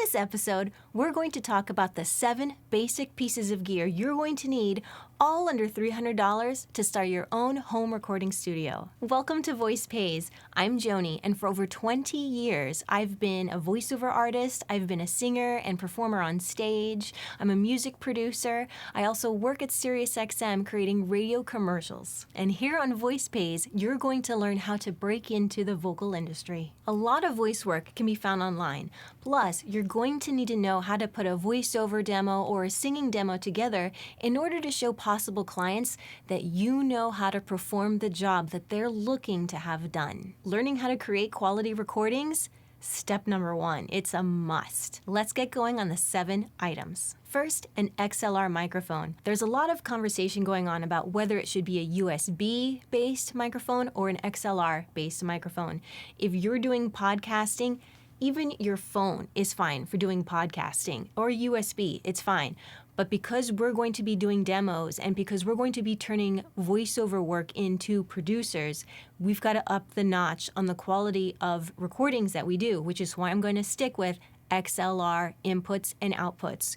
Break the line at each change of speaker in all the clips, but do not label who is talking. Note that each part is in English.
this episode, we're going to talk about the 7 basic pieces of gear you're going to need, all under $300 to start your own home recording studio. Welcome to Voice Pays. I'm Joni, and for over 20 years, I've been a voiceover artist, I've been a singer and performer on stage, I'm a music producer, I also work at SiriusXM creating radio commercials. And here on Voice Pays, you're going to learn how to break into the vocal industry. A lot of voice work can be found online. Plus, you're going to need to know how to put a voiceover demo or a singing demo together in order to show possible clients that you know how to perform the job that they're looking to have done. Learning how to create quality recordings? Step number 1. It's a must. Let's get going on the 7 items. First, an XLR microphone. There's a lot of conversation going on about whether it should be a USB-based microphone or an XLR-based microphone. If you're doing podcasting, even your phone is fine for doing podcasting, or USB, it's fine. But because we're going to be doing demos and because we're going to be turning voiceover work into producers, we've got to up the notch on the quality of recordings that we do, which is why I'm going to stick with XLR inputs and outputs.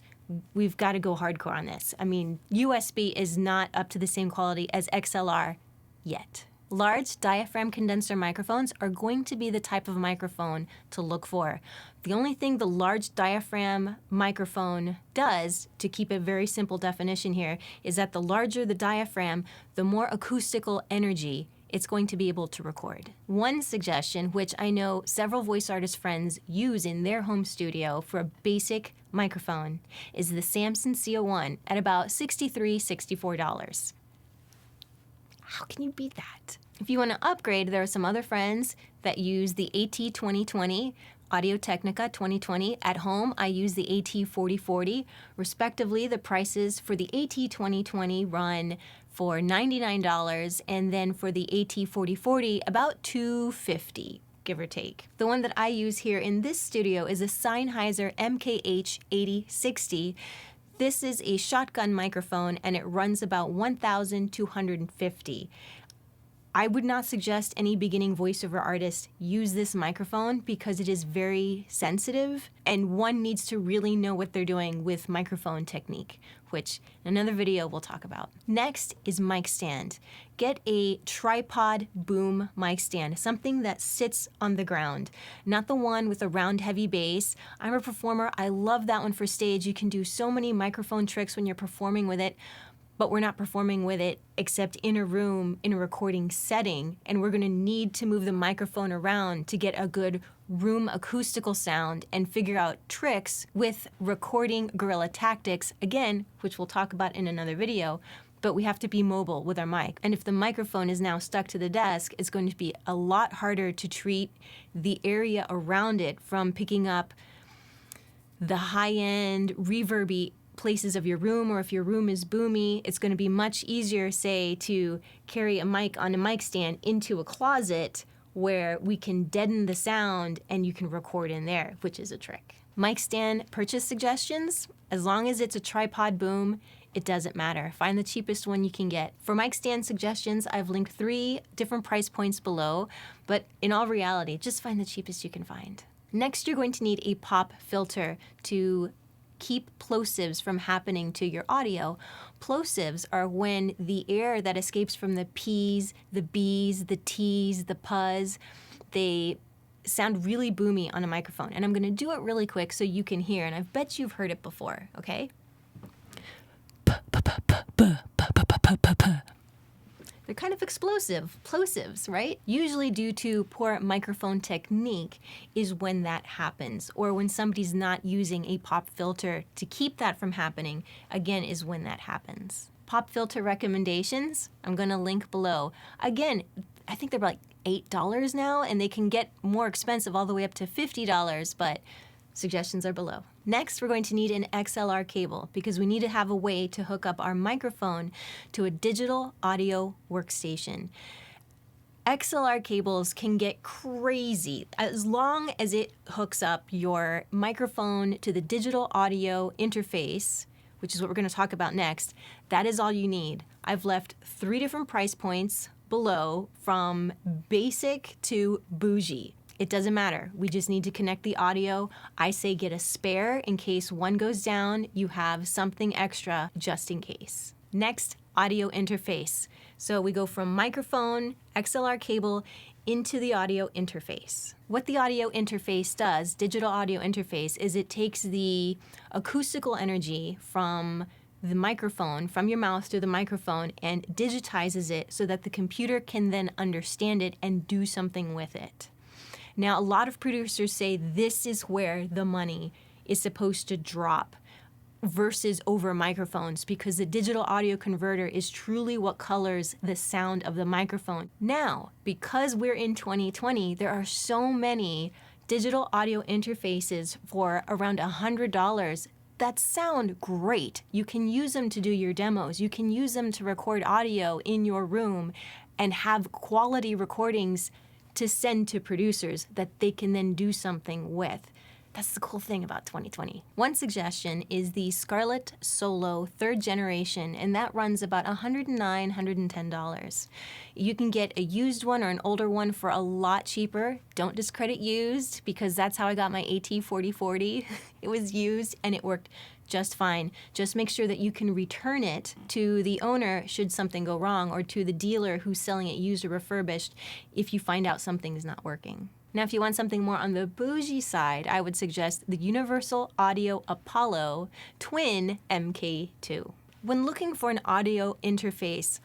We've got to go hardcore on this. I mean, USB is not up to the same quality as XLR yet. Large diaphragm condenser microphones are going to be the type of microphone to look for. The only thing the large diaphragm microphone does, to keep a very simple definition here, is that the larger the diaphragm, the more acoustical energy it's going to be able to record. One suggestion, which I know several voice artist friends use in their home studio for a basic microphone, is the Samson CO1 at about $63, $64. How can you beat that? If you want to upgrade, there are some other friends that use the AT2020, Audio-Technica 2020. At home, I use the AT4040. Respectively, the prices for the AT2020 run for $99, and then for the AT4040, about $250, give or take. The one that I use here in this studio is a Sennheiser MKH8060. This is a shotgun microphone, and it runs about $1,250. I would not suggest any beginning voiceover artist use this microphone because it is very sensitive, and one needs to really know what they're doing with microphone technique, which in another video we'll talk about. Next is mic stand. Get a tripod boom mic stand, something that sits on the ground, not the one with a round heavy base. I'm a performer. I love that one for stage. You can do so many microphone tricks when you're performing with it, but we're not performing with it except in a room, in a recording setting, and we're gonna need to move the microphone around to get a good room acoustical sound and figure out tricks with recording guerrilla tactics, again, which we'll talk about in another video, but we have to be mobile with our mic. And if the microphone is now stuck to the desk, it's going to be a lot harder to treat the area around it from picking up the high-end reverby places of your room, or if your room is boomy, it's going to be much easier, say, to carry a mic on a mic stand into a closet where we can deaden the sound and you can record in there, which is a trick. Mic stand purchase suggestions, as long as it's a tripod boom, it doesn't matter. Find the cheapest one you can get. For mic stand suggestions, I've linked 3 different price points below, but in all reality, just find the cheapest you can find. Next, you're going to need a pop filter to keep plosives from happening to your audio. Plosives are when the air that escapes from the P's, the B's, the T's, the P's, they sound really boomy on a microphone. And I'm going to do it really quick so you can hear, and I bet you've heard it before, okay? They're kind of explosive, plosives, right? Usually due to poor microphone technique is when that happens, or when somebody's not using a pop filter to keep that from happening, again, is when that happens. Pop filter recommendations, I'm gonna link below. Again, I think they're like $8 now, and they can get more expensive all the way up to $50, but suggestions are below. Next, we're going to need an XLR cable because we need to have a way to hook up our microphone to a digital audio workstation. XLR cables can get crazy. As long as it hooks up your microphone to the digital audio interface, which is what we're going to talk about next, that is all you need. I've left 3 different price points below, from basic to bougie. It doesn't matter. We just need to connect the audio. I say get a spare in case one goes down. You have something extra just in case. Next, audio interface. So we go from microphone, XLR cable, into the audio interface. What the audio interface does, digital audio interface, is it takes the acoustical energy from the microphone, from your mouth to the microphone, and digitizes it so that the computer can then understand it and do something with it. Now, a lot of producers say this is where the money is supposed to drop versus over microphones, because the digital audio converter is truly what colors the sound of the microphone. Now, because we're in 2020, there are so many digital audio interfaces for around $100 that sound great. You can use them to do your demos. You can use them to record audio in your room and have quality recordings to send to producers that they can then do something with. That's the cool thing about 2020. One suggestion is the Scarlett Solo 3rd generation, and that runs about $109, $110. You can get a used one or an older one for a lot cheaper. Don't discredit used, because that's how I got my AT4040. It was used and it worked just fine. Just make sure that you can return it to the owner should something go wrong, or to the dealer who's selling it used or refurbished if you find out something is not working. Now, if you want something more on the bougie side, I would suggest the Universal Audio Apollo Twin MK2. When looking for an audio interface,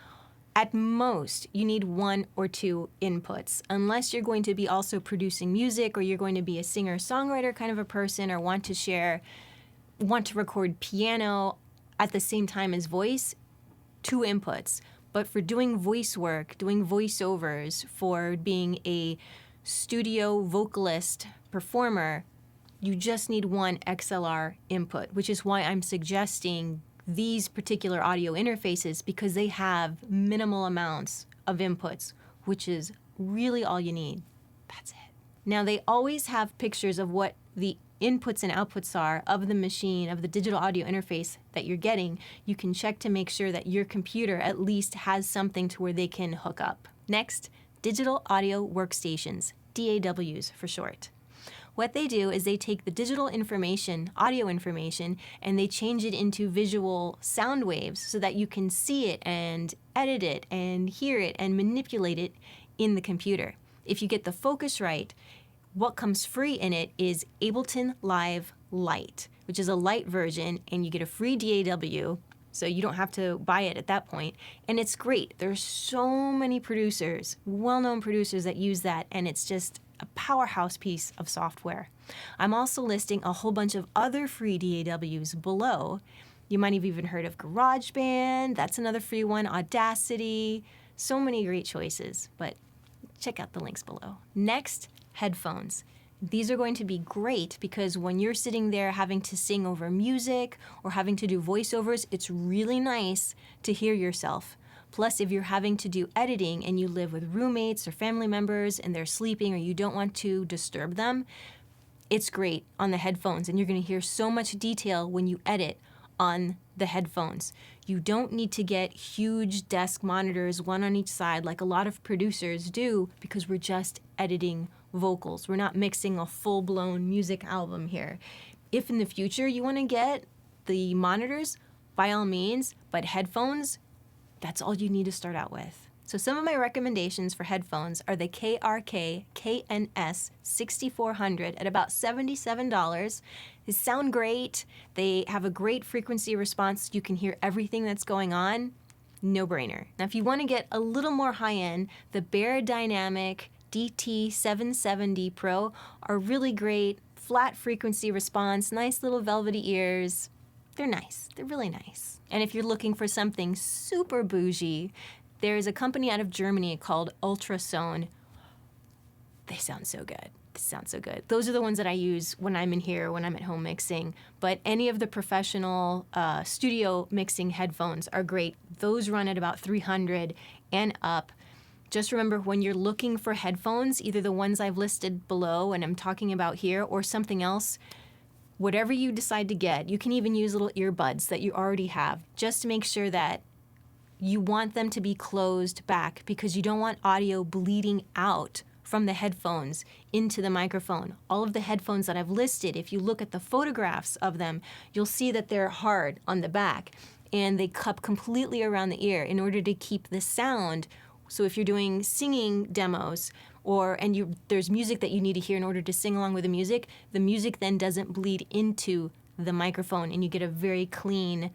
at most, you need 1 or 2 inputs, unless you're going to be also producing music, or you're going to be a singer-songwriter kind of a person, or want to record piano at the same time as voice. 2 inputs. But for doing voice work, doing voiceovers, for being a studio vocalist performer, you just need 1 XLR input, which is why I'm suggesting these particular audio interfaces, because they have minimal amounts of inputs, which is really all you need. That's it. Now, they always have pictures of what the inputs and outputs are of the machine, of the digital audio interface that you're getting. You can check to make sure that your computer at least has something to where they can hook up. Next, digital audio workstations, DAWs for short. What they do is they take the digital information, audio information, and they change it into visual sound waves so that you can see it and edit it and hear it and manipulate it in the computer. If you get the focus right, what comes free in it is Ableton Live Lite, which is a light version, and you get a free DAW, so you don't have to buy it at that point. And it's great. There's so many producers, well-known producers, that use that, and it's just a powerhouse piece of software. I'm also listing a whole bunch of other free DAWs below. You might have even heard of GarageBand. That's another free one. Audacity. So many great choices, but check out the links below. Next, headphones. These are going to be great because when you're sitting there having to sing over music or having to do voiceovers, it's really nice to hear yourself. Plus, if you're having to do editing and you live with roommates or family members and they're sleeping or you don't want to disturb them, it's great on the headphones, and you're going to hear so much detail when you edit on the headphones. You don't need to get huge desk monitors, one on each side, like a lot of producers do, because we're just editing vocals. We're not mixing a full-blown music album here. If in the future you want to get the monitors, by all means, but headphones, that's all you need to start out with. So some of my recommendations for headphones are the KRK KNS 6400 at about $77. They sound great. They have a great frequency response. You can hear everything that's going on. No brainer. Now, if you want to get a little more high-end, the Bear Dynamic DT770 Pro are really great. Flat frequency response, nice little velvety ears. They're nice. They're really nice. And if you're looking for something super bougie, there's a company out of Germany called Ultrasone. They sound so good. They sound so good. Those are the ones that I use when I'm in here, when I'm at home mixing. But any of the professional studio mixing headphones are great. Those run at about $300 and up. Just remember, when you're looking for headphones, either the ones I've listed below and I'm talking about here or something else, whatever you decide to get, you can even use little earbuds that you already have. Just make sure that you want them to be closed back, because you don't want audio bleeding out from the headphones into the microphone. All of the headphones that I've listed, if you look at the photographs of them, you'll see that they're hard on the back and they cup completely around the ear in order to keep the sound. So if you're doing singing demos there's music that you need to hear in order to sing along with the music then doesn't bleed into the microphone and you get a very clean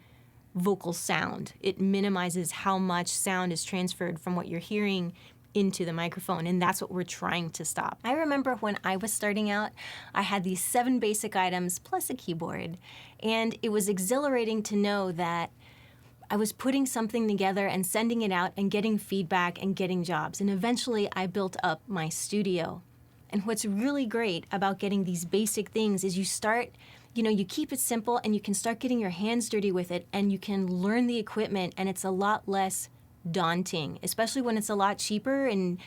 vocal sound. It minimizes how much sound is transferred from what you're hearing into the microphone, and that's what we're trying to stop. I remember when I was starting out, I had these 7 basic items plus a keyboard, and it was exhilarating to know that I was putting something together and sending it out and getting feedback and getting jobs, and eventually I built up my studio. And what's really great about getting these basic things is you keep it simple and you can start getting your hands dirty with it and you can learn the equipment and it's a lot less daunting, especially when it's a lot cheaper and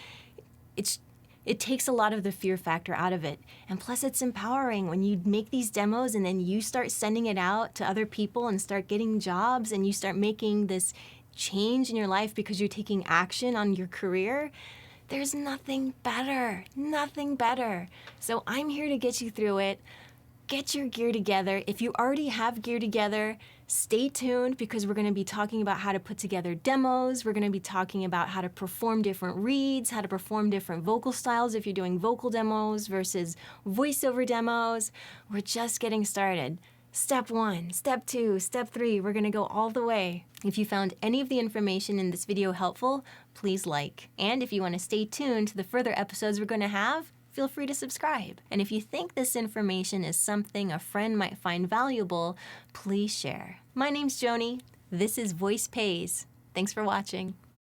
it takes a lot of the fear factor out of it. And plus it's empowering when you make these demos and then you start sending it out to other people and start getting jobs and you start making this change in your life because you're taking action on your career. There's nothing better, nothing better. So I'm here to get you through it. Get your gear together. If you already have gear together, stay tuned because we're going to be talking about how to put together demos. We're going to be talking about how to perform different reads, how to perform different vocal styles if you're doing vocal demos versus voiceover demos. We're just getting started. Step 1, Step 2, Step 3, we're going to go all the way. If you found any of the information in this video helpful, please like. And if you want to stay tuned to the further episodes we're going to have, feel free to subscribe. And if you think this information is something a friend might find valuable, please share. My name's Joni. This is Voice Pays. Thanks for watching.